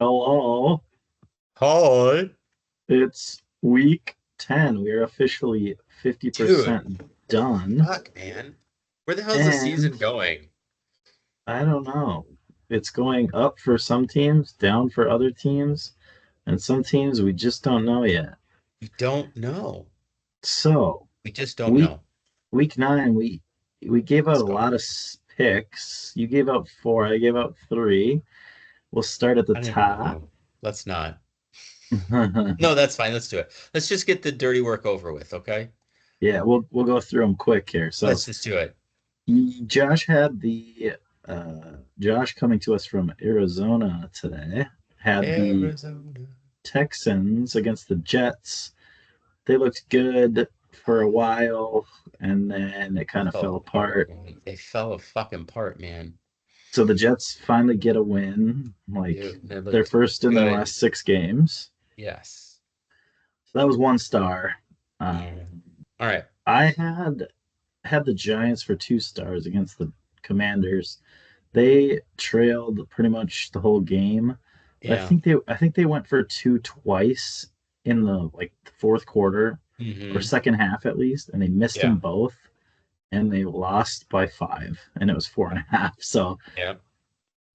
Hello. Hi, It's week 10. We are officially dude. 50% done. Fuck, man. Where the hell's the And season going? I don't know. It's going up for some teams, down for other teams, and some teams we just don't know yet. We don't know. So, We just don't week know. week 9, we gave out Let's a go. lot of picks. You gave out 4, I gave out 3. We'll start at the I don't even top. know. Let's not. No, that's fine. Let's do it. Let's just get the dirty work over with, okay? Yeah, we'll go through them quick here. So, Let's just do it. Josh had Josh coming to us from Arizona today had the Arizona. Texans against the Jets. They looked good for a while and then it They kind of fell fell apart, apart. man. They fell a fucking apart, man. So the Jets finally get a win, like Dude, they their looked first in their good. last 6 games. Yes. So that was 1 star. Yeah. Um, All right. I had the Giants for 2 stars against the Commanders. They trailed pretty much the whole game, but Yeah. I think they went for two twice in the like fourth quarter or Mm-hmm. second half at least, and they missed them Yeah. both, and they lost by 5, and it was 4.5. So Yeah.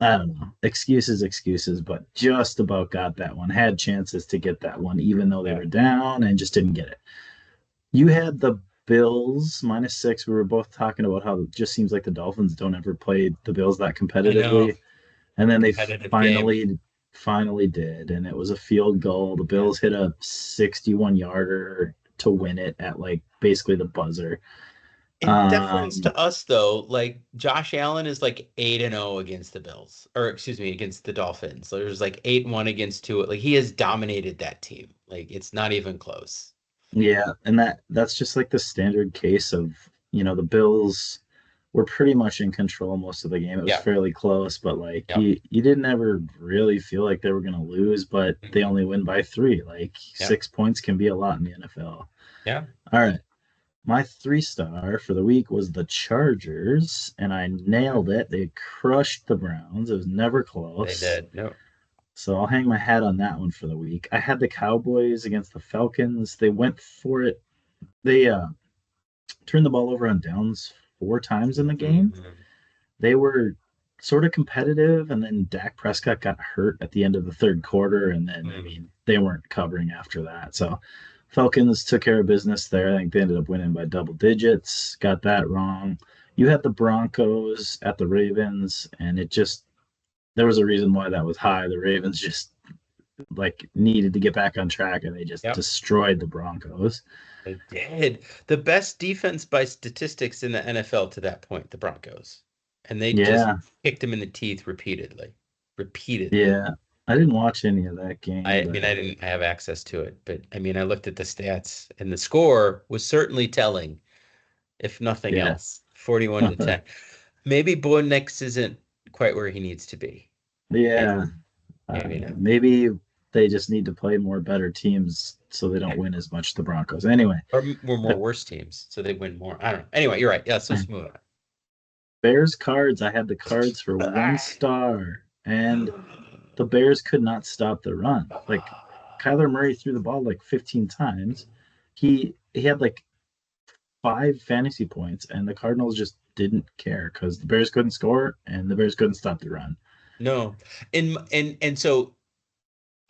I don't know, excuses, but just about got that one. Had chances to get that one, even though they Yeah. were down, and just didn't get it. You had the Bills -6. We were both talking about how it just seems like the Dolphins don't ever play the Bills that I know. competitively. And then they Competitive game. finally did, and it was a field goal. The Yeah. Bills hit a 61 yarder to win it at like basically the buzzer. In deference Um, to us, though, like Josh Allen is like 8-0 against the Bills, or excuse me, against the Dolphins. So there's like 8-1 against two. Like he has dominated that team. Like it's not even close. yeah, and that's just like the standard case of, the Bills were pretty much in control most of the game. It was Yeah. fairly close, but like Yeah. you didn't ever really feel like they were gonna lose, but they Hmm. only win by 3. Like Yeah. 6 points can be a lot in the NFL. Yeah. All right. My 3 star for the week was the Chargers, and I nailed it. They crushed the Browns. It was never They close. did. No. So I'll hang my hat on that one for the week. I had the Cowboys against the Falcons. They went for it. They turned the ball over on downs 4 times in the game. Hmm. They were sort of competitive, and then Dak Prescott got hurt at the end of the third quarter, and then I Hmm. mean they weren't covering after that. So Falcons took care of business there. I think they ended up winning by double digits. Got that wrong. You had the Broncos at the Ravens, and it just there was a reason why that was high. The Ravens just like needed to get back on track, and they just Yep. destroyed the Broncos. They did. The best defense by statistics in the NFL to that point, the Broncos. And they just Yeah, kicked them in the teeth repeatedly. Repeatedly. yeah. I didn't watch any of that game, I but mean, I didn't have access to it, but I mean, I looked at the stats and the score was certainly telling, if nothing yeah. else, 41 to 10. Maybe Bo Nix isn't quite where he needs to be. Yeah, And maybe not. maybe they just need to play more better teams so they don't win as much. The Broncos, anyway. Or we're uh, more worse teams, so they win more. I don't know. Anyway, you're right. Yeah, so let's move Bears cards. I had the cards for one on. star, and the Bears could not stop the run. Like Kyler Murray threw the ball like 15 times. He had like 5 fantasy points, and the Cardinals just didn't care because the Bears couldn't score and the Bears couldn't stop the run. No. And so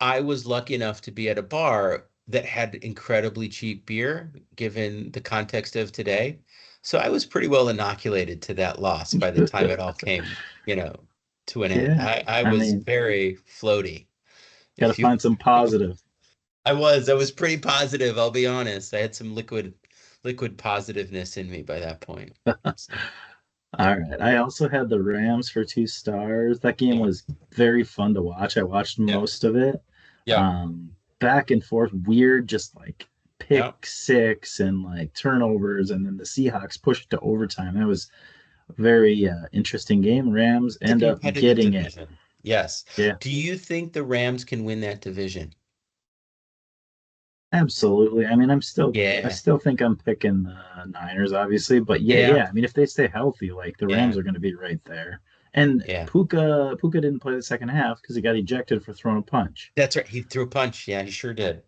I was lucky enough to be at a bar that had incredibly cheap beer, given the context of today. So I was pretty well inoculated to that loss by the time it all came, to an end. Yeah, I I was mean, very floaty. got to If you, find some positive. I was pretty positive, I'll be honest. I had some liquid positiveness in me by that point. So, All right. I also had the Rams for 2 stars. That game yeah. was very fun to watch. I watched Yeah. most of it. Yeah. Back and forth, weird, just like Yeah. pick six and like turnovers, and then the Seahawks pushed to overtime. That was a very interesting game. Rams It's a end up competitive getting it. division. Yes. Yeah, Do you think the Rams can win that division? absolutely. I mean, I Yeah. still think I'm picking the Niners, obviously, but yeah, Yeah. yeah. I mean, if they stay healthy, like the Rams Yeah. are going to be right there. And Yeah, Puka didn't play the second half because he got ejected for throwing a punch. that's right. He threw a punch. Yeah, he sure did.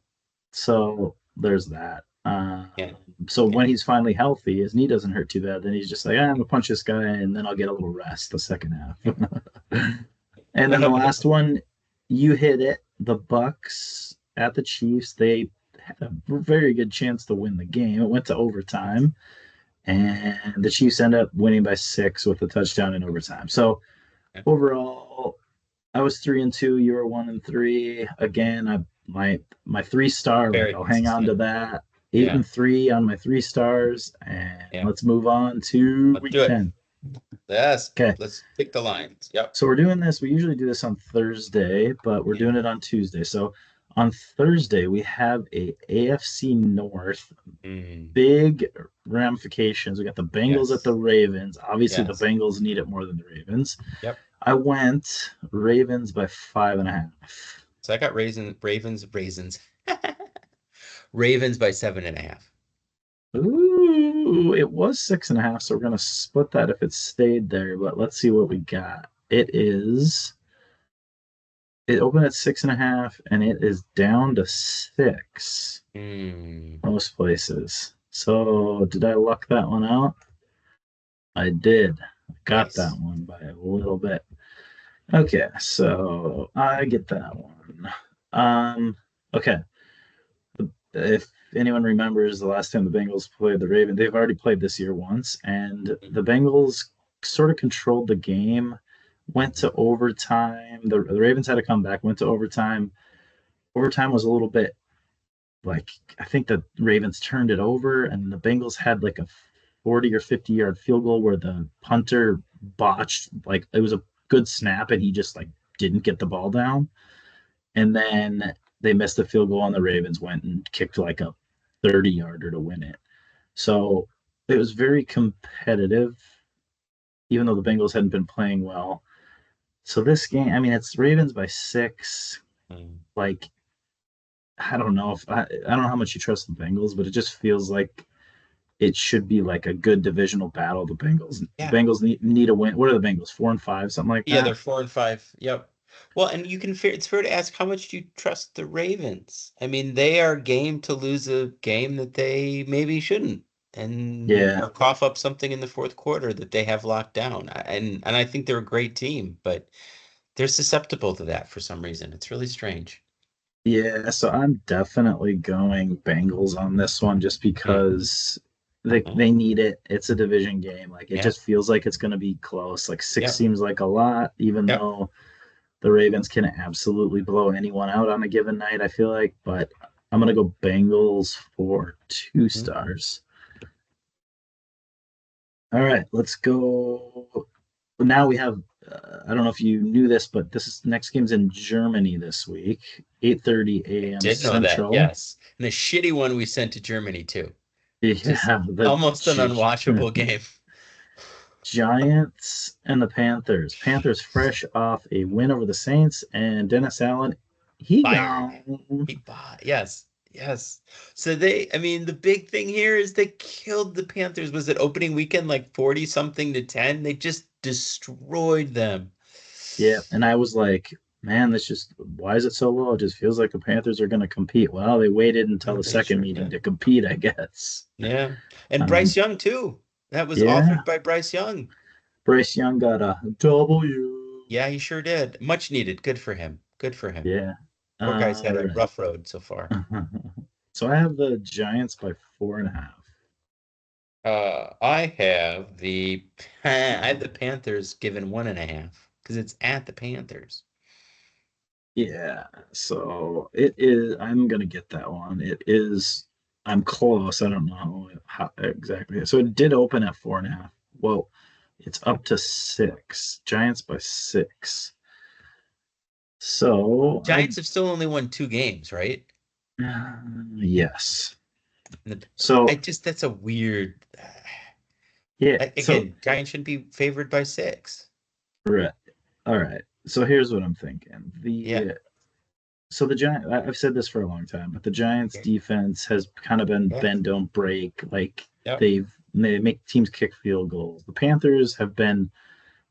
So there's that. Yeah, So yeah. when he's finally healthy, his knee doesn't hurt too bad. Then he's just like, I'm gonna punch this guy, and then I'll get a little rest the second half. And then the last one, you hit it. The Bucks at the Chiefs. They had a very good chance to win the game. It went to overtime, and the Chiefs end up winning by 6 with a touchdown in overtime. So overall, I was 3-2. You were 1-3. Again, my 3 star. Like Very I'll hang on to consistent. that. Eight Yeah, and three on my 3 stars, and yeah. let's move on to Let's week do it. 10. Yes, Okay, let's pick the lines. Yep. so we're doing this. We usually do this on Thursday, but we're Yeah. doing it on Tuesday. So on Thursday we have a AFC North Mm, big ramifications. We got the Bengals at the yes. Ravens. Obviously, the Yes. Bengals need it more than the Ravens. Yep. I went Ravens by 5.5. So I got raisins. Ravens by 7.5. Ooh, it was 6.5, so we're gonna split that if it stayed there. But let's see what we got. It opened at 6.5, and it is down to 6 Mm, most places. So did I luck that one out? I did. Got that nice. one by a little bit. Okay, so I get that one. Okay. If anyone remembers the last time the Bengals played the Ravens, they've already played this year once, and the Bengals sort of controlled the game, went Mhm. to overtime. The Ravens had to come back, went to overtime. Overtime was a little bit like, I think the Ravens turned it over, and the Bengals had like a 40 or 50-yard field goal where the punter botched. Like it was a good snap, and he just like didn't get the ball down. And then they missed a field goal, and the Ravens went and kicked like a 30-yarder to win it. So it was very competitive, even though the Bengals hadn't been playing well. So this game, I mean, it's Ravens by 6. Mm. Like, I don't know how much you trust the Bengals, but it just feels like it should be like a good divisional battle. The Yeah. Bengals need a win. What are the Bengals? 4-5, something like Yeah, that. they're 4-5. Yep. Well, and it's fair to ask how much do you trust the Ravens? I mean, they are game to lose a game that they maybe shouldn't, and Yeah, or cough up something in the fourth quarter that they have locked down. And I think they're a great team, but they're susceptible to that for some reason. It's really strange. yeah. So I'm definitely going Bengals on this one just Mm. because they Mm. they need it. It's a division game. Like it Yeah. just feels like it's going to be close. Like 6 Yep. seems like a lot, even Yep. though the Ravens can absolutely blow anyone out on a given night, I feel like. But I'm going to go Bengals for two Mm. stars. All right, let's go. Now we have. I don't know if you knew this, but this next game's in Germany this week, 8:30 I a.m. did know that, Central. yes. And a shitty one we sent to Germany too. Just Yeah, almost an unwatchable game. Giants and the Panthers. Panthers fresh off a win over the Saints, and Dennis Allen, he Fired. gone. He bought. Yes. Yes. So I mean, the big thing here is they killed the Panthers. Was it opening weekend like 40 something to 10? They just destroyed them. Yeah, and I was like, man, this just why is it so low? It just feels like the Panthers are going to compete. Well, they waited until Yeah, the they second sure meeting to did. compete, I guess. Yeah. And Bryce Um, Young too. That was yeah, authored by Bryce Young. Bryce Young got a W. Yeah, he sure did. Much needed. Good for him. Good for him. Yeah. Poor guy's All had a right. rough road so far. So I have the Giants by 4.5. I have I have the Panthers given 1.5 because it's at the Panthers. Yeah. So it is. I'm gonna get that one. It is. I'm close. I don't know how exactly. So it did open at 4.5. Well, it's up to 6. Giants by 6. So Giants have still only won 2 games, right? yes. And I So just that's a weird. yeah. So Again, Giants should be favored by 6. right. All right. So here's what I'm thinking. Yeah. The Giant. I've said this for a long time, but the Giants' Yeah. defense has kind of been Yeah. bend don't break. Like Yep. they make teams kick field goals. The Panthers have been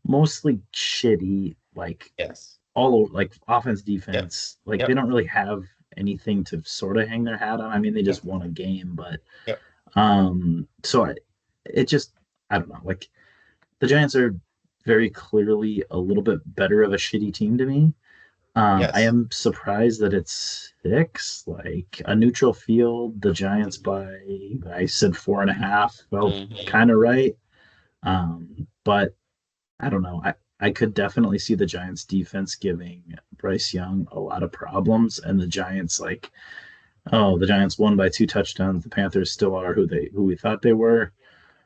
mostly shitty, like Yes. like offense, Yep. defense. Like they Yep. don't really have anything to sort of hang their hat on. I mean, they Yep. just won a game, but Yep. so it just I don't know. Like the Giants are very clearly a little bit better of a shitty team to me. I Yes. am surprised that it's six, like a neutral field. The Giants by I said 4.5. Felt Mhm. kind of right. But I don't know. I could definitely see the Giants defense giving Bryce Young a lot of problems, and the Giants like, oh, the Giants won by 2 touchdowns. The Panthers still are who we thought they were.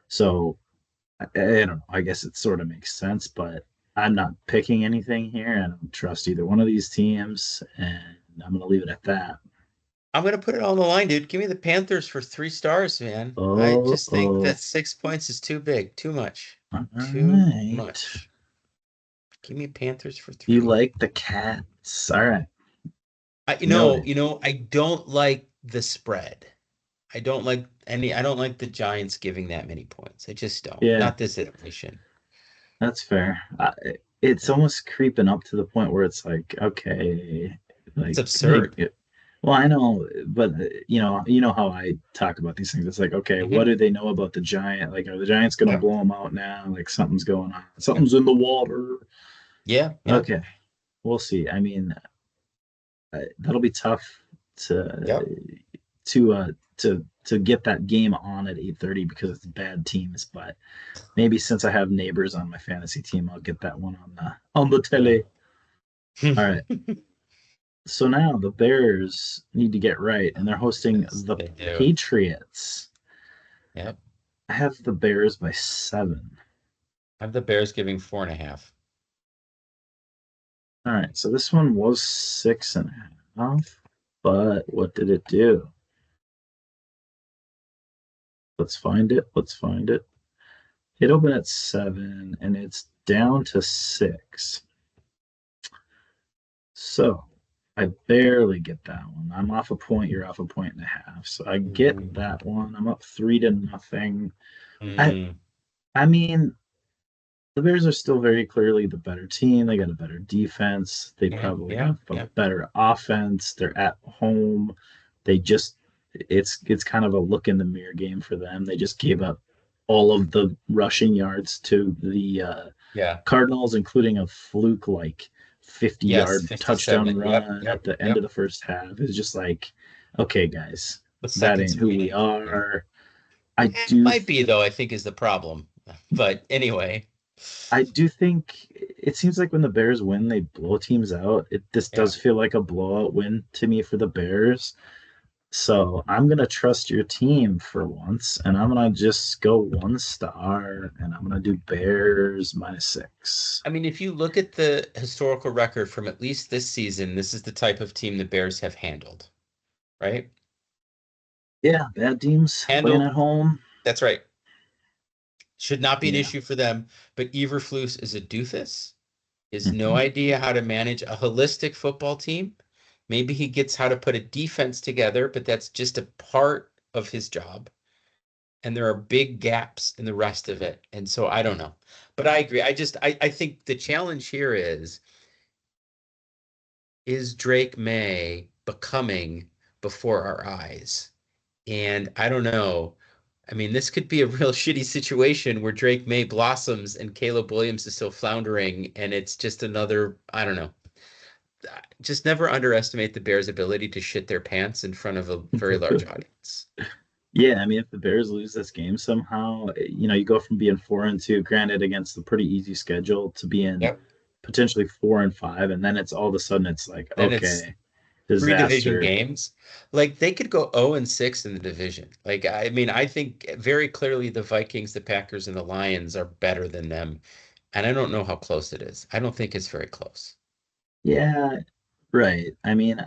So I don't know. I guess it sort of makes sense, but I'm not picking anything here. I don't trust either one of these teams, and I'm going to leave it at that. I'm gonna put it on the line, dude. Give me the Panthers for 3 stars, man. I Oh, just think that oh, 6 points is too big, too much, all too right. much. Give me Panthers for You 3. like the Cats? All right, noted. I don't like the spread. I don't like the Giants giving that many points. I just don't. Yeah, Not this iteration. that's fair. It's almost creeping up to the point where it's like, okay, It's like, hey, absurd. well, I know, but you know how I talk about these things. It's like, okay, what Hmm. do they know about the Giant? Like, are the Giants going to Yep. blow them out now? Like, something's going on. Yep. Something's in the water. Yeah. Yeah. Okay, we'll see. I mean, that'll be tough Yep. to uh to get that game on at 8:30 because it's bad teams. But maybe since I have neighbors on my fantasy team, I'll get that one on the Yeah. tele. All right. So now the Bears need to get right, and they're hosting Yes, the they do. Patriots. Yep. I have the Bears by 7. I have the Bears giving 4.5. All right, so this one was 6.5, but what did it do? Let's find it. Let's find it. It opened at 7, and it's down to 6. So I barely get that one. I'm off a point. You're off a point and a half. So I get Mm. that one. I'm up 3-0. I Mm. I mean, the Bears are still very clearly the better team. They got a better defense. They Yeah. probably Yeah. have a Yeah. better offense. They're at home. They just it's kind of a look in the mirror game for them. They just gave up all of the rushing yards to the Yeah. Cardinals, including a fluke like 50 Yes. yard touchdown 57. Yep. run at Yep. the end of Yep. the first half. It's just like, okay, guys, The that second ain't who we screening. Yeah. are. I It do might be though, I think is the problem. But anyway. I do think it seems like when the Bears win, they blow teams out. This Yeah. does feel like a blowout win to me for the Bears. So I'm gonna trust your team for once, and I'm gonna just go 1 star, and I'm gonna do Bears -6. I mean, if you look at the historical record from at least this season, this is the type of team the Bears have handled, right? Yeah, bad teams playing Handled, at home. that's right. Should not be an Yeah. issue for them. But Eberflus is a doofus, has no Hmm. idea how to manage a holistic football team. Maybe he gets how to put a defense together, but that's just a part of his job. And there are big gaps in the rest of it. And so I don't know. But I agree. I think the challenge here is Drake May becoming before our eyes? And I don't know. I mean, this could be a real shitty situation where Drake May blossoms and Caleb Williams is still floundering, and it's just another, I don't know. Just never underestimate the Bears' ability to shit their pants in front of a very large audience. Yeah, I mean, if the Bears lose this game somehow, you go from being 4-2, granted against a pretty easy schedule, to being Yep. potentially 4-5, and then it's all of a sudden it's like, Then it's okay, three division disaster. games. Like they could go 0-6 in the division. Like I mean, I think very clearly the Vikings, the Packers, and the Lions are better than them. And I don't know how close it is. I don't think it's very close. Yeah, right. I mean,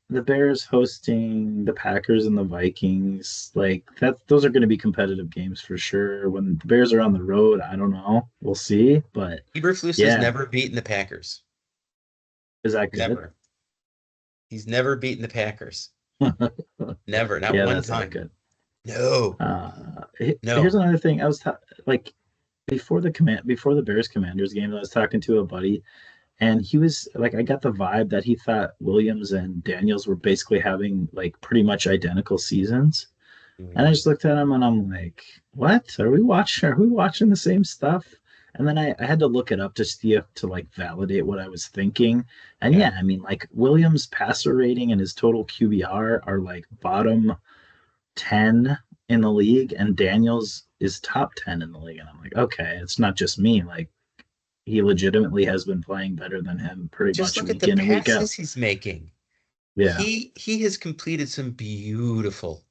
the Bears hosting the Packers and the Vikings, like those are going to be competitive games for sure. When the Bears are on the road, I don't know. We'll see, but Eberflus has yeah, never beaten the Packers. is that good? Never. He's never beaten the Packers. Never. Not Yeah, one that's not time. good. No. Here's No. another thing. Like before the Bears Commanders game, I was talking to a buddy, and he was like, I got the vibe that he thought Williams and Daniels were basically having like pretty much identical seasons. And I Mm, just looked at him and I'm like, what? Are we watching the same stuff? And then I had to look it up to see if to like validate what I was thinking. And yeah. yeah, I mean, like Williams' passer rating and his total QBR are like bottom 10 in the league, and Daniels is top 10 in the league. And I'm like, okay, it's not just me. Like, he legitimately has been playing better than him pretty Just much look at week the in and week out. passes he's making. Yeah. He has completed some beautiful,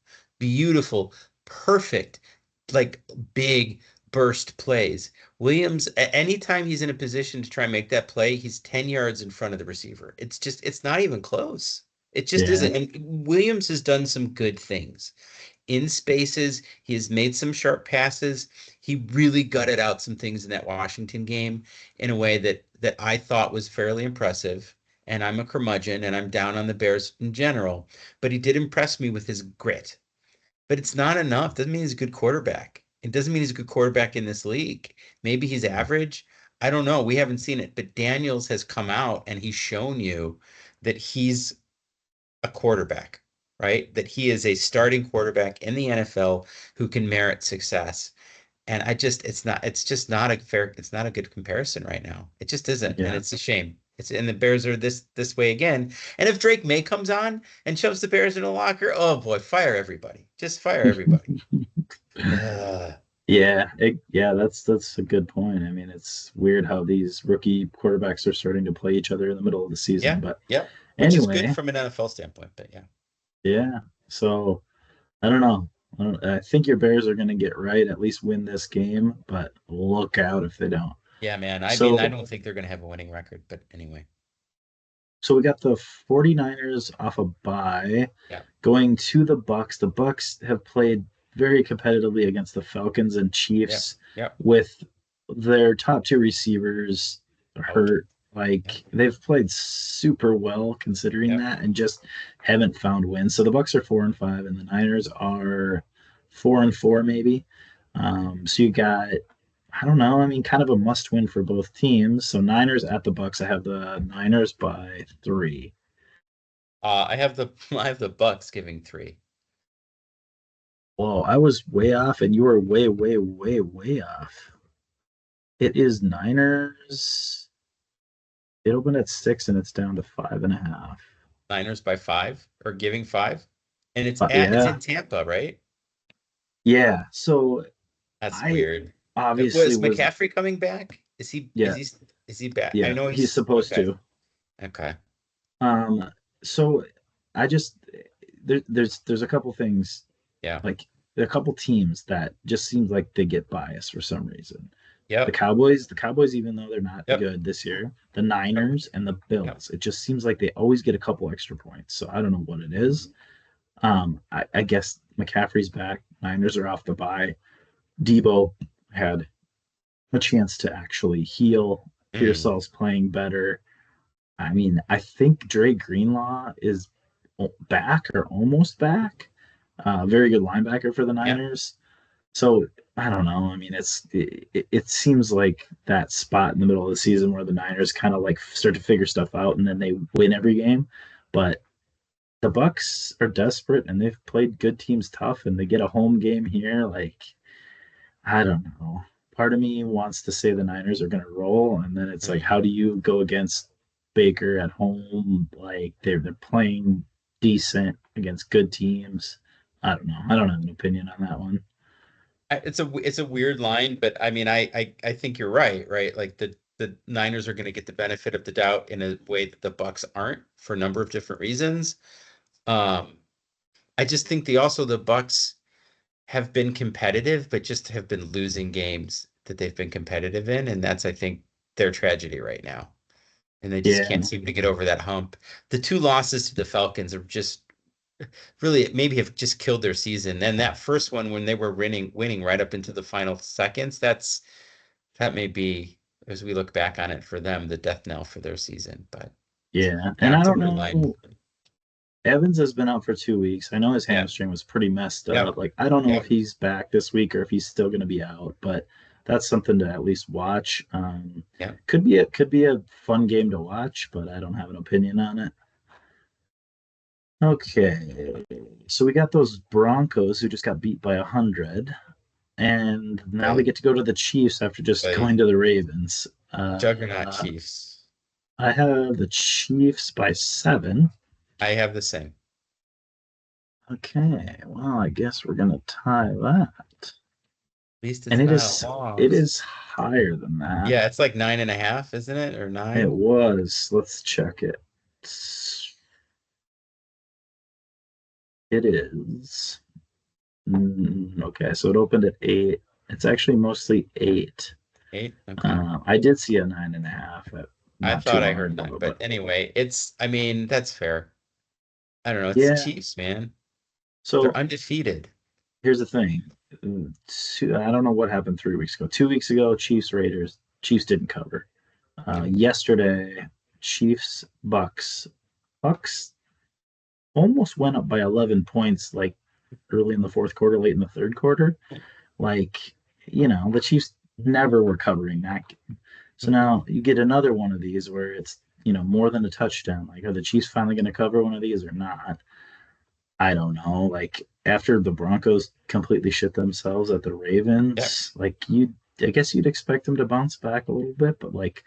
perfect, like big burst plays. Williams, anytime he's in a position to try and make that play, he's 10 yards in front of the receiver. It's not even close. It just Yeah. isn't. And Williams has done some good things in spaces. He has made some sharp passes. He really gutted out some things in that Washington game in a way that I thought was fairly impressive. And I'm a curmudgeon and I'm down on the Bears in general, but he did impress me with his grit. But it's not enough. Doesn't mean he's a good quarterback. It doesn't mean he's a good quarterback in this league. Maybe he's average. I don't know. We haven't seen it, but Daniels has come out and he's shown you that he's a quarterback, right? That he is a starting quarterback in the NFL who can merit success. And it's just not a fair, it's not a good comparison right now. It just isn't. And Yeah. it's a shame. And the Bears are this way again. And if Drake May comes on and shoves the Bears in a locker, oh boy, fire everybody. Just fire everybody. Uh, Yeah, that's a good point. I mean, it's weird how these rookie quarterbacks are starting to play each other in the middle of the season. yeah, But yeah. Which is good anyway, from an NFL standpoint, but yeah. yeah. So I don't know. I think your Bears are going to get right, at least win this game, but look out if they don't. Yeah, man. I mean, I So don't think they're gonna have a winning record, but anyway. so we got the 49ers off a bye Yeah. going to the Bucks. The Bucks have played very competitively against the Falcons and Yeah. Chiefs Yeah. with their top two receivers Out. hurt. Yeah. Like they've played super well considering Yeah. that and just haven't found wins. So the Bucks are 4-5 and the Niners are 4-4 maybe. So you got I don't know. I mean, kind of a must win for both teams. So Niners at the Bucks. I have the Niners by 3. I have the I have the Bucks giving 3. Whoa, I was way off, and you were way, way, way, way off. It is Niners. It opened at 6, and it's down to 5.5. Niners by 5 or giving 5. And it's Yeah, in Tampa, right? yeah. So That's I weird. obviously Was was, McCaffrey coming back? Is he is yeah, he is he back? I yeah. know He's he's supposed okay. to. Okay. Um, so I just there's a couple things Yeah. like there are a couple teams that just seems like they get biased for some reason. Yep. The Cowboys, even though they're not Yep. good this year, the Yep. Niners and the Yep. Bills, it just seems like they always get a couple extra points. So I don't know what it is. I guess McCaffrey's back. Niners are off the bye. Debo had a chance to actually heal. Mm. Pearsall's playing better. I mean, I think Dre Greenlaw is back or almost back. Very good linebacker for the Yeah. Niners. So I don't know. I mean, it seems like that spot in the middle of the season where the Niners kind of like start to figure stuff out and then they win every game. But the Bucks are desperate and they've played good teams tough and they get a home game here. Like I don't know. Part of me wants to say the Niners are going to roll, and then it's like, how Mm. do you go against Baker at home? Like they're playing decent against good teams. I don't know. I don't have an opinion on that one. It's a weird line, but I mean I think you're right, right? Like the Niners are going to get the benefit of the doubt in a way that the Bucks aren't for a number of different reasons. Um, I just think the Bucks have been competitive, but just have been losing games that they've been competitive in, and that's I think their tragedy right now. And they just Yeah, can't seem to get over that hump. The two losses to the Falcons are just really maybe have just killed their season. And that first one when they were winning right up into the final seconds, that may be as we look back on it for them the death knell for their season. But yeah. yeah, And I it's a don't weird line. know. Evans has been out for 2 weeks. I know his Yeah. hamstring was pretty messed Yep. up. Like I don't know if Yep. he's back this week or if he's still going to be out. But that's something to at least watch. Yeah. Could be a fun game to watch, but I don't have an opinion on it. Okay, so we got those Broncos who just got beat by 100, and now they Right. get to go to the Chiefs after just Right. going to the Ravens. Juggernaut Chiefs. I have the Chiefs by 7. I have the same. Okay, well, I guess we're gonna tie that. At least And it's it not a is it loss. is higher than that. Yeah, it's like 9.5, isn't it? Or It 9? was. Let's check it. It is. Okay, so it opened at 8. It's actually mostly 8. 8? Okay. I did see a 9.5 I not too thought I long heard 9, ago, but but anyway, I mean, that's fair. I don't know. It's the yeah. Chiefs, man. They're So undefeated. here's the thing. I don't know what happened 3 weeks ago. 2 weeks ago, Chiefs Raiders. Chiefs didn't cover. Yeah. Yesterday, Chiefs Bucks. Bucks almost went up by 11 points, like early in the fourth quarter, late in the third quarter. Like, the Chiefs never were covering that game. So Mhm. now you get another one of these where it's, more than a touchdown. Like, are the Chiefs finally going to cover one of these or not? I don't know. Like, after the Broncos completely shit themselves at the Yeah. Ravens, I guess you'd expect them to bounce back a little bit, but like,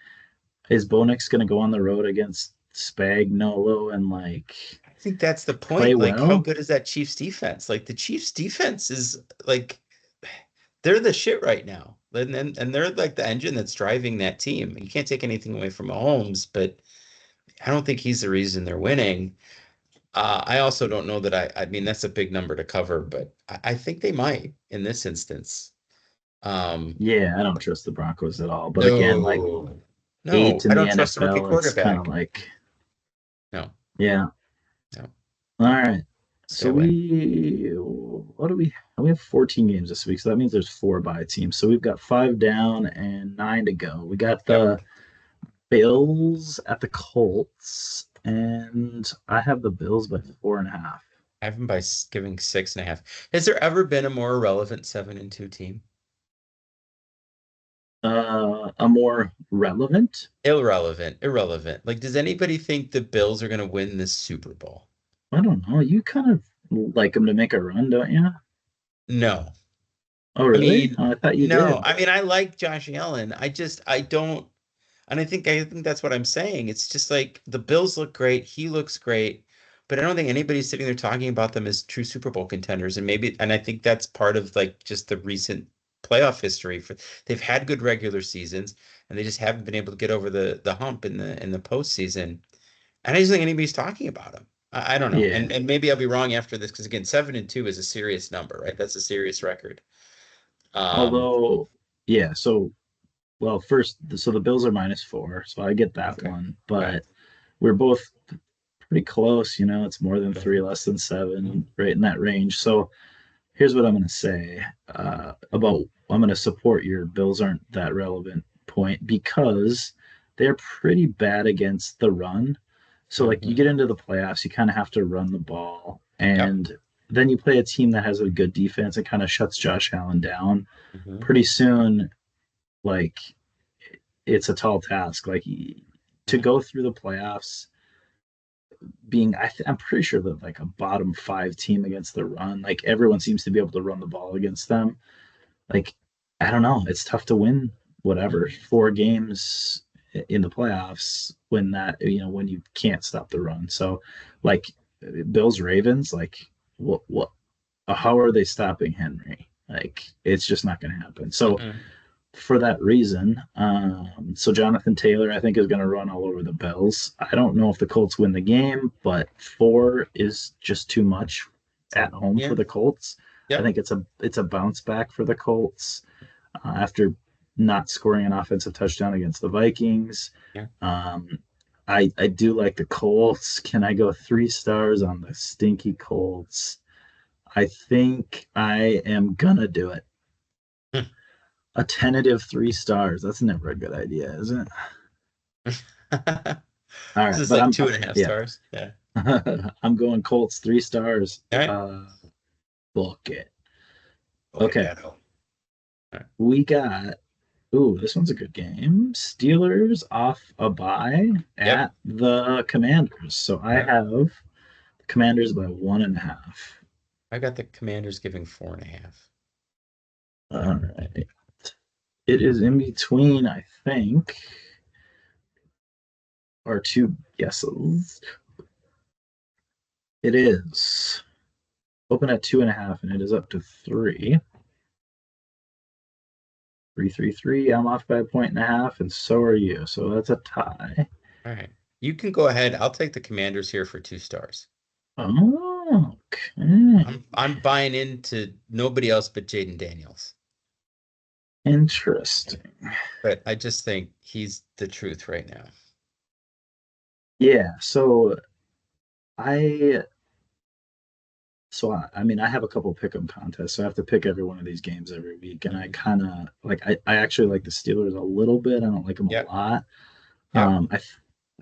is Bo Nix going to go on the road against Spagnolo and like I think that's the play point. Like, how well? good is that Chiefs defense? Like, the Chiefs defense is like they're the shit right now. And they're like the engine that's driving that team. You can't take anything away from Mahomes, but I don't think he's the reason they're winning. I also don't know that I mean, that's a big number to cover, but I think they might in this instance. Um, Yeah, I don't trust the Broncos at all. But again, like no, no, 8 in I the don't trust a rookie NFL, it's kind of quarterback. like, No, yeah. no, All right. stay So away. what do we have 14 games this week. So that means there's 4 bye teams. So we've got 5 down and 9 to go. We got Yep. the Bills at the Colts, and I have the Bills by 4.5. I have them by giving 6.5. Has there ever been a more irrelevant 7-2 team? A more relevant? Irrelevant, irrelevant. Like, does anybody think the Bills are going to win this Super Bowl? I don't know. You kind of like them to make a run, don't you? No. Oh, I really? mean, Oh, I thought you no. did. I mean, I like Josh Allen. I don't, and I think that's what I'm saying. It's just like the Bills look great. He looks great, but I don't think anybody's sitting there talking about them as true Super Bowl contenders. And I think that's part of like just the recent playoff history for they've had good regular seasons and they just haven't been able to get over the hump in the postseason. And I just think anybody's talking about them. I don't know. Yeah. And maybe I'll be wrong after this because again, 7-2 is a serious number, right? That's a serious record. Um, Although, yeah. So, well, first, so the Bills are -4, so I get that okay. one. Okay. But we're both pretty close. It's more than Okay. 3, less than 7, right in that range. So here's what I'm going to say about I'm going to support your Bills aren't that relevant point because they're pretty bad against the run. So like you Mm-hmm. get into the playoffs, you kind of have to run the ball, Yep. and then you play a team that has a good defense and kind of shuts Josh Allen down. Mm-hmm. Pretty soon, like it's a tall task. Like to Yeah. go through the playoffs being I'm pretty sure that like a bottom 5 team against the run, like everyone seems to be able to run the ball against them. Like I don't know, it's tough to win whatever Mhm. 4 games in the playoffs when when you can't stop the run. So like Bills Ravens, like what how are they stopping Henry? Like it's just not going to happen. So Mm-mm. for that reason, so Jonathan Taylor, I think, is going to run all over the Bills. I don't know if the Colts win the game, but 4 is just too much at home for Yeah. the Colts. I Yep. think it's a bounce back for the Colts after not scoring an offensive touchdown against the Vikings. Yeah. Um, I do like the Colts. Can I go 3 stars on the stinky Colts? I think I am gonna do it. A tentative 3 stars. That's never a good idea, is it? All This right, is but like I'm two and a half yeah. stars. Yeah. I'm going Colts 3 stars. All right. Book it. Look at Okay, that. All right. we got Ooh, this one's a good game. Steelers off a bye Yep. at the Commanders. So I Yep. have the Commanders by 1.5. I got the Commanders giving 4.5. All right. It is in between, I think, our two guesses. It is open at 2.5, and it is up to three. 333. I'm off by a 1.5, and so are you. So that's a tie. All right. You can go ahead. I'll take the Commanders here for 2 stars. Oh, okay. I'm buying into nobody else but Jaden Daniels. Interesting. But I just think he's the truth right now. Yeah, I I mean I have a couple pick 'em contests, so I have to pick every one of these games every week, and I Mhm. kind of like I actually like the Steelers a little bit. I don't like them a Yep. lot. Yep.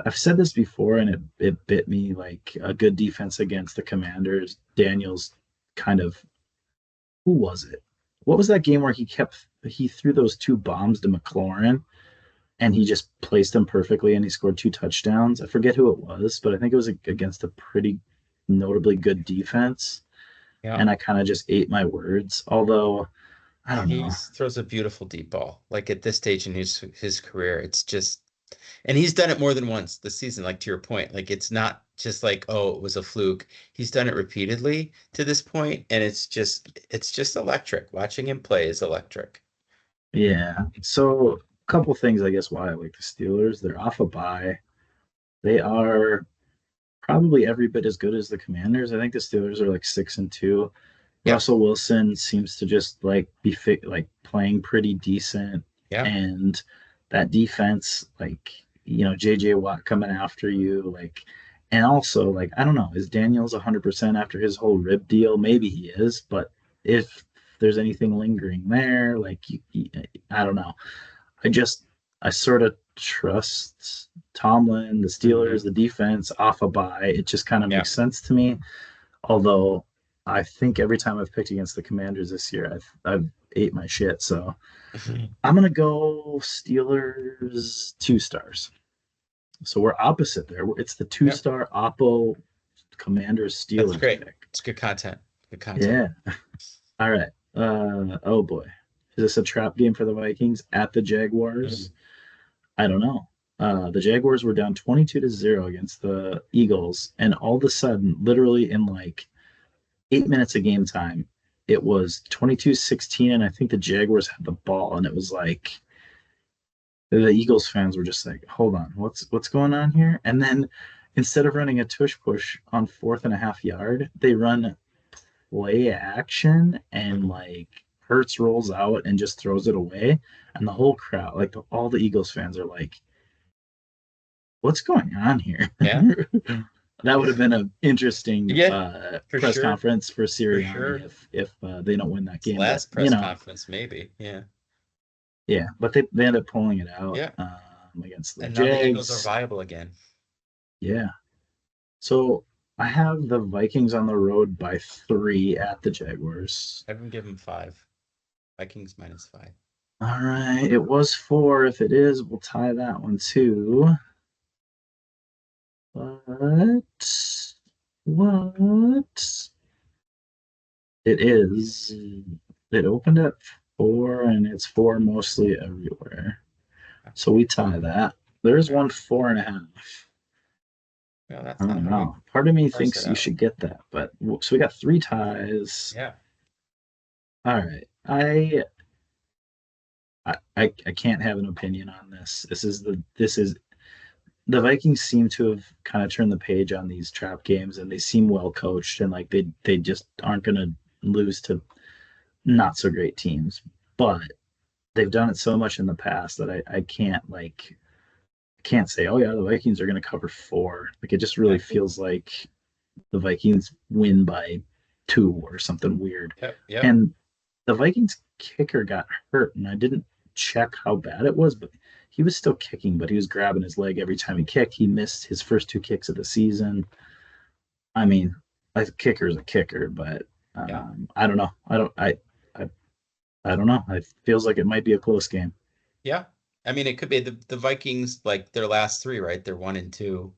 I've said this before, and it bit me like a good defense against the Commanders. Daniels kind of who was it? What was that game where he threw those two bombs to McLaurin and he just placed them perfectly and he scored two touchdowns? I forget who it was, but I think it was against a pretty notably good defense. Yeah. And I kind of just ate my words. Although I don't He know. throws a beautiful deep ball. Like at this stage in his career, it's just, and he's done it more than once this season. Like to your point, like it's not just like, oh, it was a fluke. He's done it repeatedly to this point, and it's just electric. Watching him play is electric. Yeah. So a couple things I guess why I like the Steelers. They're off a bye. They are probably every bit as good as the Commanders. I think the Steelers are like 6-2. Yep. Russell Wilson seems to just like like playing pretty decent, Yeah. and that defense, like JJ Watt coming after you, like, and also like I don't know, is Daniels 100% after his whole rib deal? Maybe he is, but if there's anything lingering there, like I don't know. I just I sort of trust Tomlin, the Hmm. Steelers, the defense off a bye. It just kind of Yeah. makes sense to me. Although I think every time I've picked against the Commanders this year, I've ate my shit. So I'm gonna go Steelers 2 stars. So we're opposite there. It's the two Yep. star Oppo Commanders That's Steelers great. pick. It's good content. Good content. Yeah. All right. Oh boy. Is this a trap game for the Vikings at the Jaguars? Mhm. I don't know. The Jaguars were down 22-0 against the Eagles, and all of a sudden, literally in like 8 minutes of game time, it was 22-16, and I think the Jaguars had the ball, and it was like the Eagles fans were just like, "Hold on, what's going on here?" And then instead of running a tush push on 4.5 yard, they run play action, and Mhm. like Hurts rolls out and just throws it away, and the whole crowd, like all the Eagles fans, are like, "What's going on here?" Yeah. That would have been an interesting Yeah. For press sure. conference for For Sirianni sure. if they don't win that It's game. But last press conference, maybe. Yeah. yeah, but they end up pulling it out Yeah. against the And now the Eagles are Jags. viable again. Yeah, so I have the Vikings on the road by 3 at the Jaguars. I haven't given 5. Vikings -5. All right, it was 4. If it is, we'll tie that one too. But what? It is. It opened at 4, and it's 4 mostly everywhere. So we tie that. There's Yeah. one 4.5. Well, I that's not don't how we know. Part of me parse thinks it you out. should get that, but so we got 3 ties. Yeah. All right. I can't have an opinion on this. This is the Vikings seem to have kind of turned the page on these trap games, and they seem well coached, and like they just aren't going to lose to not so great teams. But they've done it so much in the past that I can't say, oh yeah, the Vikings are going to cover 4. Like it just really Exactly. feels like the Vikings win by 2 or something weird. Yep. Yep. And the Vikings kicker got hurt, and I didn't check how bad it was, but he was still kicking, but he was grabbing his leg every time he kicked. He missed his first 2 kicks of the season. I mean, a kicker is a kicker, but Yeah. I don't know. I don't know. It feels like it might be a close game. Yeah. I mean, it could be the Vikings, like their last three, right? They're 1-2,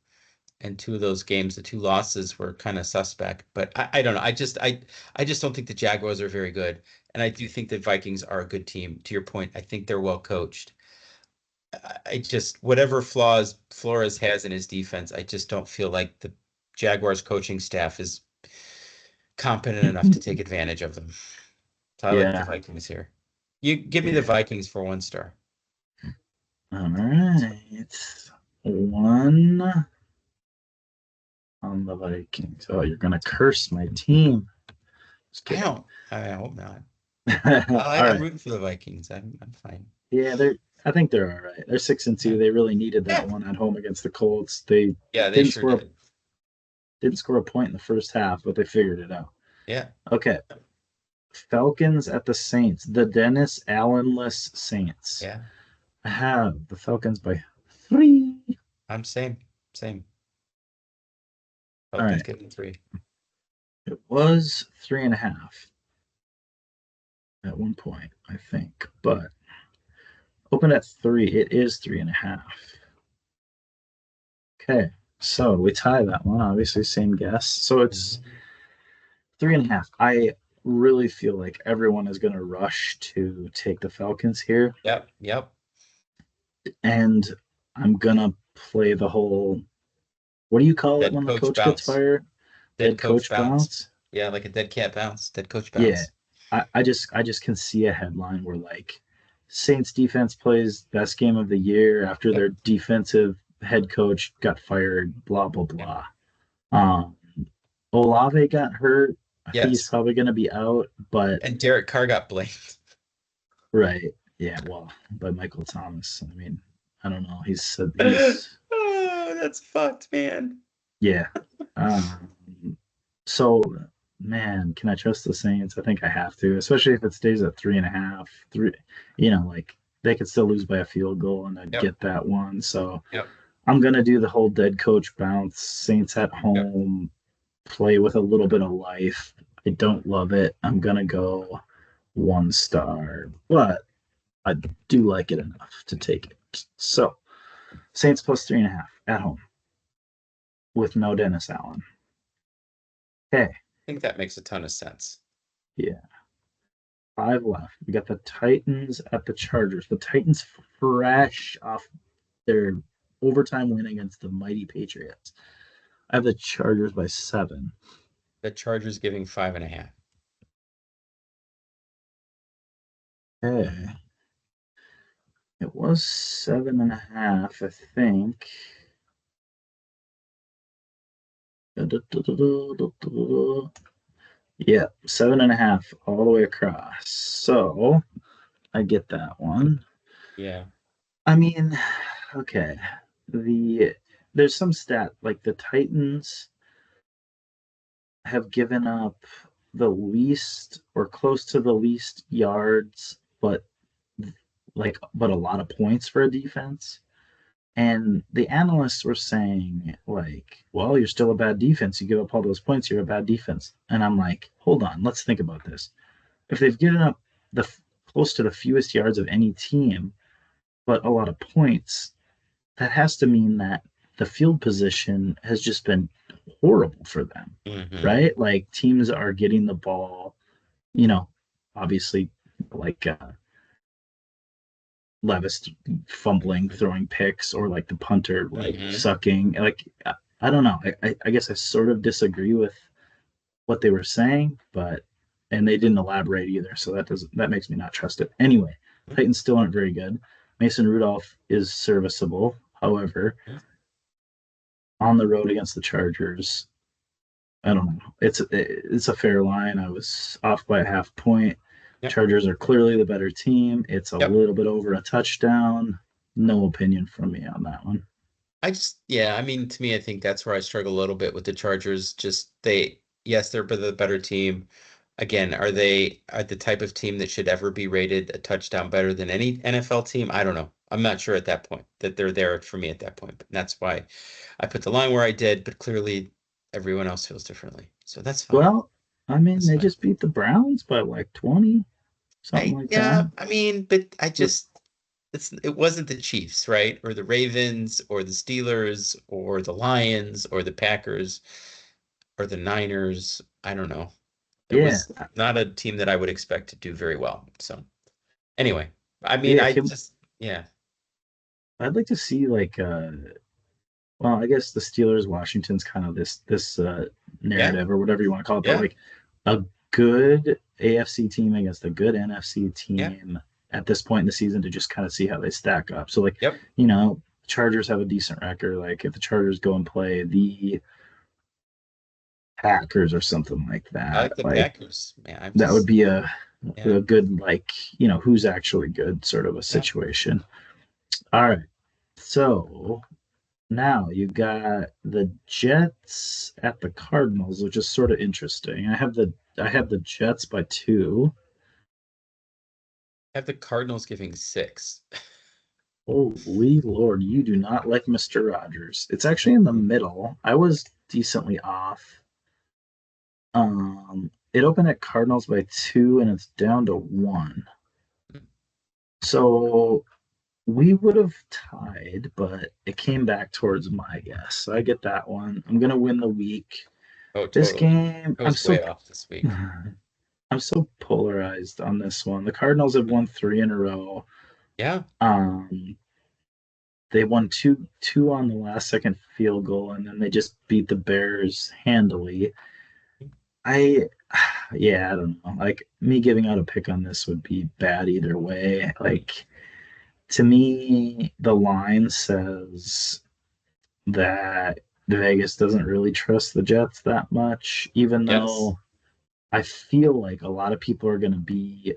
and two of those games, the two losses were kind of suspect. But I don't know. I just don't think the Jaguars are very good, and I do think the Vikings are a good team. To your point, I think they're well coached. I just whatever flaws Flores has in his defense, I just don't feel like the Jaguars coaching staff is competent enough to take advantage of them. So I like the Yeah. Vikings here. You give me the Yeah. Vikings for 1 star. All right. One on the Vikings. Oh, you're gonna curse my team. Just I kidding. don't. I hope not. All I'm right. rooting for the Vikings. I'm fine. Yeah, they're. I think they're all right. They're 6-2. Yeah. They really needed that Yeah. one at home against the Colts. They Yeah, they didn't sure score. did. Didn't score a point in the first half, but they figured it out. Yeah. Okay. Falcons at the Saints. The Dennis Allen-less Saints. Yeah. I have the Falcons by 3. I'm same. Same. All Falcons right. getting 3. It was 3.5 at one point, I think, but open at 3. It is 3.5. Okay. So we tie that one. Obviously, same guess. So it's Mhm. 3.5. I really feel like everyone is going to rush to take the Falcons here, Yep. Yep. and I'm gonna play the whole. What do you call it Dead when the coach coach gets bounce. fired? Dead Dead coach coach bounce. bounce. Yeah, like a dead cat bounce. Dead coach Yeah, bounce. I just can see a headline where like Saints defense plays best game of the year after Yep. their defensive head coach got fired. Blah blah Yep. blah. Um, Olave got hurt. I think he's Yes. probably going to be out, but And Derek Carr got blamed. right, yeah, well, by Michael Thomas. I mean, I don't know. He's said he's Oh, that's fucked, man. yeah. Um, so man, can I trust the Saints? I think I have to, especially if it stays at 3.5. Three, like they could still lose by a field goal and I'd Yep. get that one. So Yep. I'm gonna do the whole dead coach bounce. Saints at Yep. home, play with a little bit of life. I don't love it. I'm gonna go 1 star, but I do like it enough to take it. So Saints plus 3.5 at home with no Dennis Allen. Okay, I think that makes a ton of sense. yeah, 5 left. We got the Titans at the Chargers. The Titans fresh off their overtime win against the mighty Patriots. I have the Chargers by 7. The Chargers giving 5.5. Okay. It was 7.5, I think. Yeah, 7.5 all the way across. So I get that one. Yeah. I mean, okay. The there's some stat like the Titans have given up the least or close to the least yards, but a lot of points for a defense. And the analysts were saying, like, well, you're still a bad defense. You give up all those points, you're a bad defense. And I'm like, hold on, let's think about this. If they've given up the close to the fewest yards of any team, but a lot of points, that has to mean that the field position has just been horrible for them, Hmm. right? Like teams are getting the ball, you know, obviously like Levis fumbling, throwing picks, or like the punter like Hmm. sucking. Like I don't know. I guess I sort of disagree with what they were saying, but and they didn't elaborate either, so that makes me not trust it. Anyway, Titans still aren't very good. Mason Rudolph is serviceable. However, on the road against the Chargers, I don't know. It's a fair line. I was off by a half point. Yep. Chargers are clearly the better team. It's a Yep. little bit over a touchdown. No opinion from me on that one. Yeah, I mean, to me, I think that's where I struggle a little bit with the Chargers. Just yes, they're the better team. Again, are the type of team that should ever be rated a touchdown better than any NFL team? I don't know. I'm not sure at that point that they're there for me at that point. But that's why I put the line where I did, but clearly everyone else feels differently. So that's fine. Well, I mean, That's they fine. just beat the Browns by like 20, something like that. Yeah, I mean, but I With just it wasn't the Chiefs, right? Or the Ravens or the Steelers or the Lions or the Packers or the Niners. I don't know. It Yeah, was not a team that I would expect to do very well. So anyway, I mean, yeah. I just, yeah, I'd like to see like well, I guess the Steelers Washington's kind of this yeah, narrative or whatever you want to call it, but yeah, like a good AFC team against a good NFC yeah, team at this point in the season to just kind of see how they stack up. So like, yep. Chargers have a decent record. Like if the Chargers go and play the Packers or something like I that, like the like Packers. Man, I'm that would just, be yeah, a good like, who's actually good sort of a yeah. situation. All right. So now you got the Jets at the Cardinals, which is sort of interesting. I have the Jets by 2. I have the Cardinals giving 6. Holy Lord, you do not like Mr. Rogers. It's actually in the middle. I was decently off. It opened at Cardinals by 2 and it's down to 1. So we would have tied, but it came back towards my guess. So I get that one. I'm gonna win the week. Oh, This totally. game, I was way off this week. I'm so polarized on this one. The Cardinals have won 3 in a row. Yeah. Um, they won two on the last second field goal, and then they just beat the Bears handily. I, yeah, I don't know. Like me giving out a pick on this would be bad either way. Like to me, the line says that Vegas doesn't really trust the Jets that much, even Yes. though I feel like a lot of people are going to be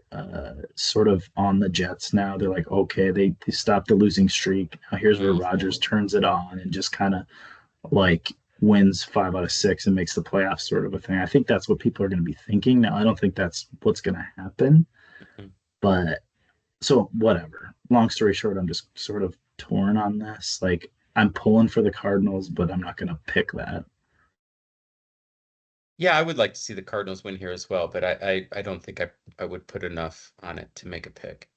sort of on the Jets now. They're like, okay, they stopped the losing streak. Now here's where Rodgers Mhm. turns it on and just kind of like wins 5 out of 6 and makes the playoffs, sort of a thing. I think that's what people are going to be thinking. Now, I don't think that's what's going to happen, Mhm. but so whatever. Long story short, I'm just sort of torn on this. Like, I'm pulling for the Cardinals, but I'm not going to pick that. Yeah, I would like to see the Cardinals win here as well, but I don't think I would put enough on it to make a pick.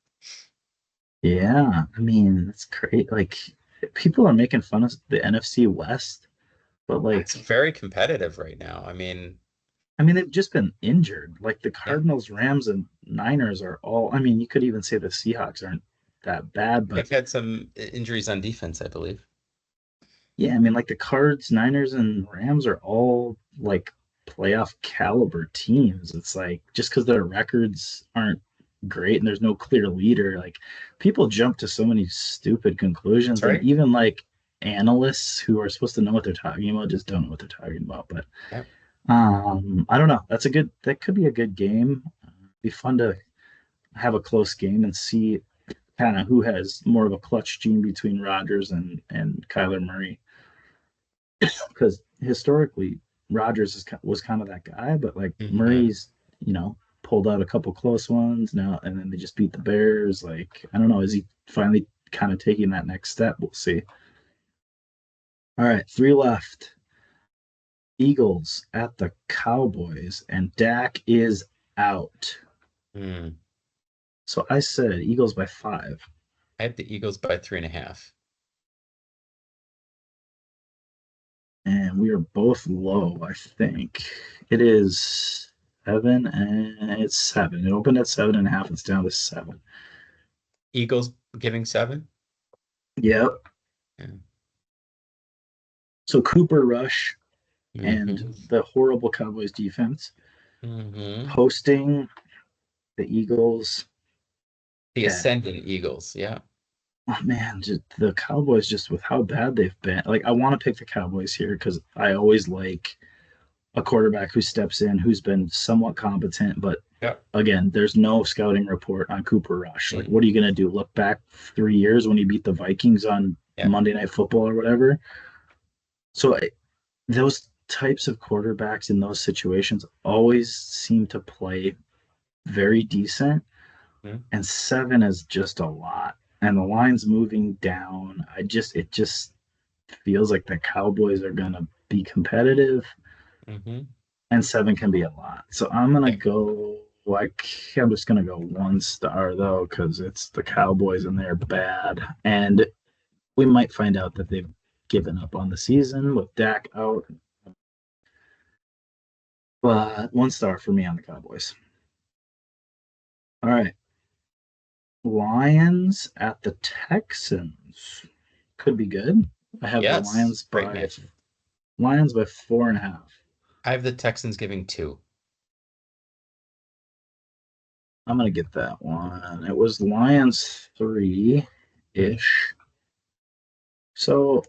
Yeah, I mean, it's great. Like, people are making fun of the NFC West, but It's like, very competitive right now. I mean, they've just been injured. Like the Yeah, Cardinals, Rams, and Niners are all. I mean, you could even say the Seahawks aren't that bad, but they've had some injuries on defense, I believe. yeah, I mean, like the Cards, Niners, and Rams are all like playoff caliber teams. It's like just because their records aren't great and there's no clear leader, like people jump to so many stupid That's conclusions, and right. even like analysts who are supposed to know what they're talking about just don't know what they're talking about. But Yeah. I don't know. That could be a good game. Be fun to have a close game and see kind of who has more of a clutch gene between Rodgers and Kyler Murray, because historically was kind of that guy, but like Hmm. Murray's, pulled out a couple close ones now, and then they just beat the Bears. Like I don't know, is he finally kind of taking that next step? We'll see. All right, 3 left. Eagles at the Cowboys, and Dak is out. Hmm. So I said Eagles by 5, I have the Eagles by 3.5. and we are both low. I think it is 7, and it's 7. It opened at 7.5. It's down to 7. Eagles giving 7. Yep. Yeah. So Cooper Rush and Hmm. the horrible Cowboys defense Hmm. hosting the Eagles. The Yeah. ascending Eagles. Yeah. Oh man, just the Cowboys, just with how bad they've been. Like I want to pick the Cowboys here because I always like a quarterback who steps in, who's been somewhat competent, but Yeah. again, there's no scouting report on Cooper Rush. Like, Mm. what are you going to do? Look back 3 years when he beat the Vikings on Yeah. Monday Night Football or whatever? So, those types of quarterbacks in those situations always seem to play very decent. Mm. And 7 is just a lot. And the line's moving down. It just feels like the Cowboys are going to be competitive, Hmm. and 7 can be a lot. So I'm going to Yeah. go. I'm just gonna go 1 star though, because it's the Cowboys and they're bad, and we might find out that they've given up on the season with Dak out. But 1 star for me on the Cowboys. All right, Lions at the Texans could be good. I have the Yes, great match. Lions by 4.5. I have the Texans giving 2. I'm gonna get that one. It was Lions 3-ish. So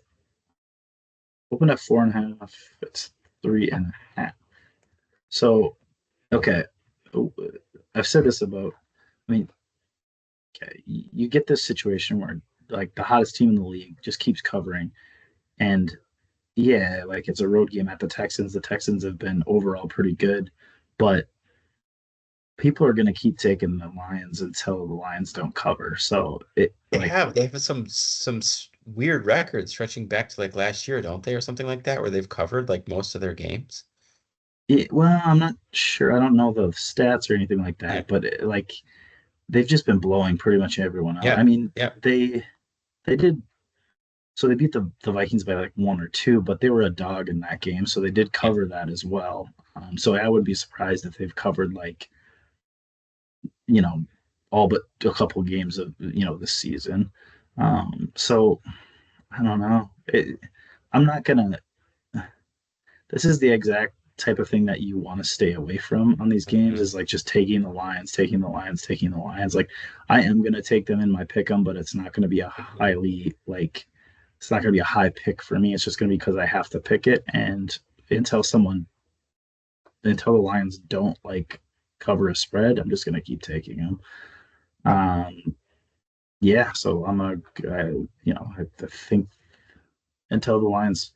open at 4.5. It's 3.5. So okay, I've said this about. I mean, okay, you get this situation where like the hottest team in the league just keeps covering, and yeah, like it's a road game at the Texans. The Texans have been overall pretty good, but people are going to keep taking the Lions until the Lions don't cover. So it like They have weird records stretching back to like last year, don't they, or something like that, where they've covered like most of their games. well, I'm not sure. I don't know the stats or anything like Yeah, that, but like they've just been blowing pretty much everyone out. yeah, I mean, yeah. they did so they beat the Vikings by like 1 or 2, but they were a dog in that game, so they did Yeah. cover that as well. So I would be surprised if they've covered like you know all but a couple games of this season. So I don't know. I'm not gonna. This is the exact type of thing that you want to stay away from on these games. Mhm. Is like just taking the Lions, taking the Lions, taking the Lions. Like I am gonna take them in my pick 'em, but it's not gonna be a Mhm. highly like. It's not gonna be a high pick for me. It's just gonna be because I have to pick it, and until someone until the Lions don't like cover a spread, I'm just gonna keep taking them. Um, yeah, so I think until the Lions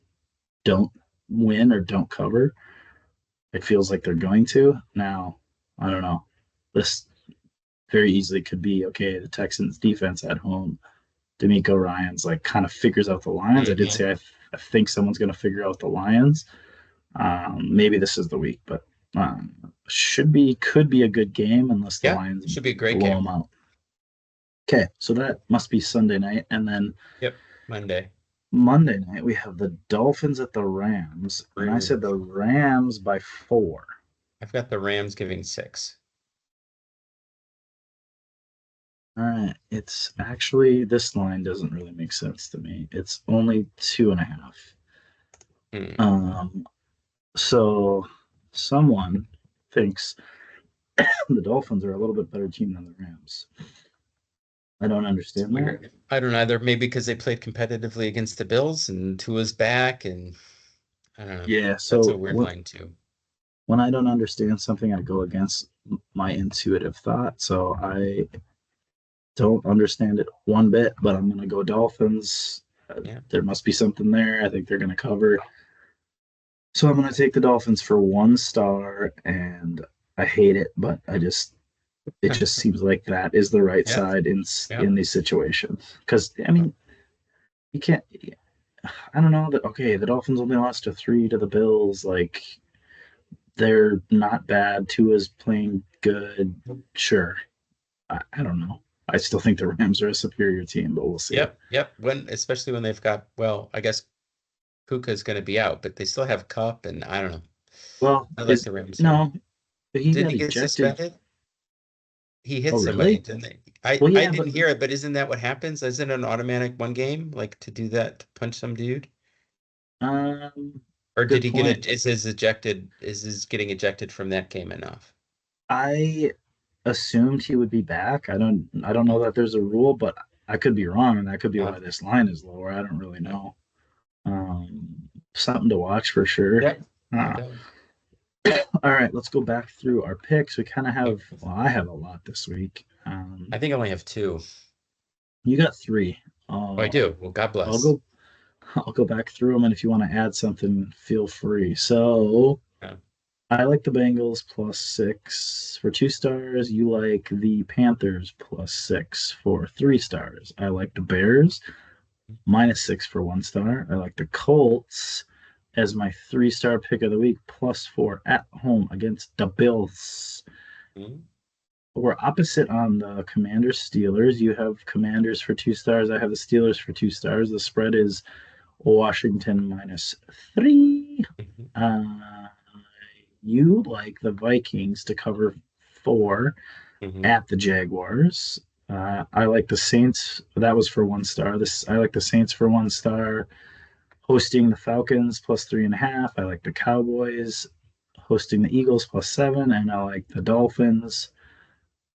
don't win or don't cover, it feels like they're going to. Now, I don't know. This very easily could be okay. The Texans defense at home, D'Amico Ryan's like kind of figures out the Lions. I did Mhm. say I think someone's going to figure out the Lions. Maybe this is the week, but could be a good game unless the Yeah, Lions should be a great blow game. them out. Okay, so that must be Sunday night, and then Yep, Monday. Monday night we have the Dolphins at the Rams, and I said the Rams. Rams by 4. I've got the Rams giving 6. All right, it's actually this line doesn't really make sense to me. It's only 2.5. Hmm. Um, so someone thinks the Dolphins are a little bit better team than the Rams. I don't It's understand that. weird. I don't know either. Maybe because they played competitively against the Bills and Tua's back, and I don't know. Yeah, That's a so weird line too. when I don't understand something, I go against my intuitive thought. So I don't understand it one bit, but I'm going to go Dolphins. Yeah. There must be something there. I think they're going to cover. So I'm going to take the Dolphins for 1 star, and I hate it, but it just seems like that is the right Yeah. side Yeah. in these situations. Because I mean, you can't. I don't know that. Okay, the Dolphins only lost to 3 to the Bills. Like they're not bad. Tua's playing good. Sure, I don't know. I still think the Rams are a superior team, but we'll see. Yep. Yep. Especially when they've got, well, I guess Puka's going to be out, but they still have Cup, and I don't know. Well, I like is the Rams here. no, but he Didn't got he get ejected. suspended? He hit Oh, somebody, really? didn't they? Well, I yeah, didn't but hear it, but isn't that what happens? Isn't it an automatic one game, like to do that, to punch some dude? Or did good he get point. it? Is his getting ejected from that game enough? I assumed he would be back. I don't know that there's a rule, but I could be wrong, and that could be Uh, why this line is lower. I don't really know. Something to watch for sure. yep. No Uh, doubt. all right, let's go back through our picks. We kind of Oh, have, well, I have a lot this week. I think I only have 2. You got 3. Oh, I do. Well, God I'll bless. go. I'll go back through them, and if you want to add something, feel free. So Yeah. I like the Bengals +6 for 2 stars. You like the Panthers +6 for 3 stars. I like the Bears -6 for 1 star. I like the Colts as my 3 star pick of the week +4 at home against the Bills. Mhm. We're opposite on the Commanders Steelers. You have Commanders for 2 stars. I have the Steelers for 2 stars. The spread is Washington -3. Mhm. Uh, you like the Vikings to cover 4 Mhm. at the Jaguars. I like the Saints. That was for 1 star. This I like the Saints for 1 star. Hosting the Falcons +3.5. I like the Cowboys hosting the Eagles +7, and I like the Dolphins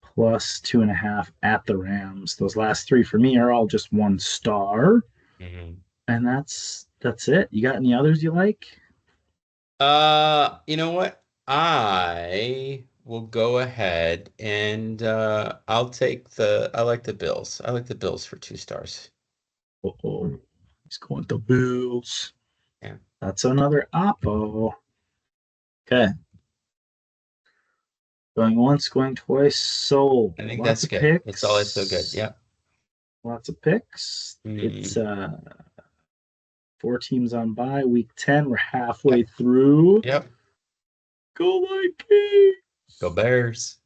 +2.5 at the Rams. Those last three for me are all just 1 star, Mhm. and that's it. You got any others you like? You know what? I will go ahead and I like the Bills. I like the Bills for 2 stars. Oh, he's going the Bills. Yeah. That's another oppo. Okay, going once, going twice. Sold. I think Lots that's of good. It's always so good. picks. Yeah. Lots of picks. It's Mm. 4 teams on bye. Week 10. We're halfway Yep. through. Yep. Go Vikings! Go Bears.